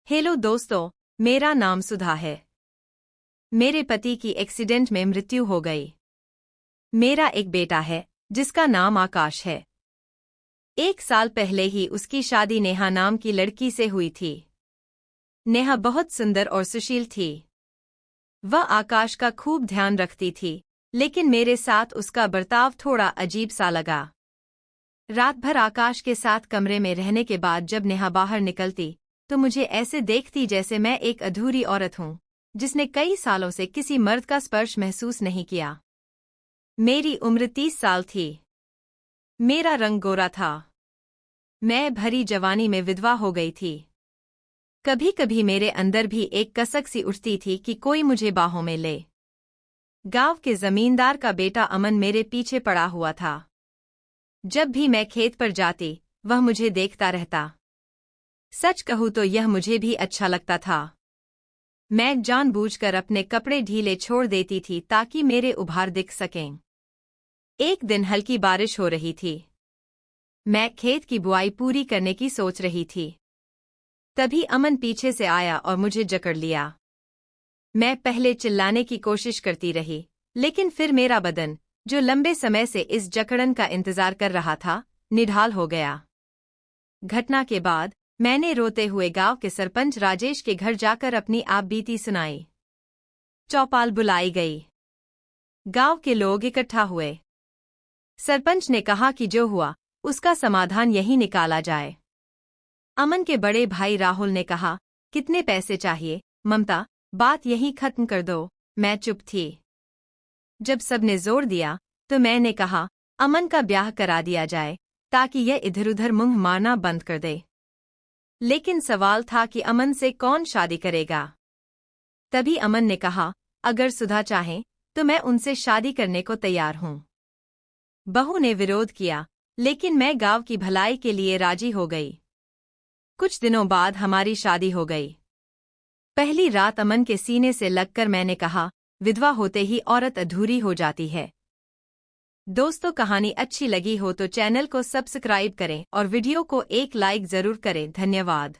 Hello दोस्तों, मेरा नाम सुधा है। मेरे पति की एक्सीडेंट में मृत्यु हो गई। मेरा एक बेटा है जिसका नाम आकाश है। 1 साल पहले ही उसकी शादी नेहा नाम की लड़की से हुई थी। नेहा बहुत सुंदर और सुशील थी। वह आकाश का खूब ध्यान रखती थी, लेकिन मेरे साथ उसका बर्ताव थोड़ा अजीब सा लगा। रात भर आकाश के साथ कमरे में रहने के बाद जब नेहा बाहर निकलती तो मुझे ऐसे देखती जैसे मैं एक अधूरी औरत हूं, जिसने कई सालों से किसी मर्द का स्पर्श महसूस नहीं किया। मेरी उम्र 30 साल थी। मेरा रंग गोरा था। मैं भरी जवानी में विधवा हो गई थी। कभी कभी मेरे अंदर भी एक कसक सी उठती थी कि कोई मुझे बाहों में ले। गांव के जमींदार का बेटा अमन मेरे पीछे पड़ा हुआ था। जब भी मैं खेत पर जाती, वह मुझे देखता रहता। सच कहूं तो यह मुझे भी अच्छा लगता था। मैं जानबूझकर अपने कपड़े ढीले छोड़ देती थी ताकि मेरे उभार दिख सकें। एक दिन हल्की बारिश हो रही थी। मैं खेत की बुआई पूरी करने की सोच रही थी। तभी अमन पीछे से आया और मुझे जकड़ लिया। मैं पहले चिल्लाने की कोशिश करती रही, लेकिन फिर मेरा बदन, जो लंबे समय से इस जकड़न का इंतजार कर रहा था, निढाल हो गया। घटना के बाद मैंने रोते हुए गांव के सरपंच राजेश के घर जाकर अपनी आपबीती सुनाई। चौपाल बुलाई गई। गांव के लोग इकट्ठा हुए। सरपंच ने कहा कि जो हुआ उसका समाधान यही निकाला जाए। अमन के बड़े भाई राहुल ने कहा, कितने पैसे चाहिए ममता, बात यही खत्म कर दो। मैं चुप थी। जब सबने जोर दिया तो मैंने कहा, अमन का ब्याह करा दिया जाए ताकि यह इधर उधर मुंह मारना बंद कर दे। लेकिन सवाल था कि अमन से कौन शादी करेगा। तभी अमन ने कहा, अगर सुधा चाहे तो मैं उनसे शादी करने को तैयार हूं। बहू ने विरोध किया, लेकिन मैं गांव की भलाई के लिए राजी हो गई। कुछ दिनों बाद हमारी शादी हो गई। पहली रात अमन के सीने से लगकर मैंने कहा, विधवा होते ही औरत अधूरी हो जाती है। दोस्तों, कहानी अच्छी लगी हो तो चैनल को सब्सक्राइब करें और वीडियो को एक लाइक जरूर करें। धन्यवाद।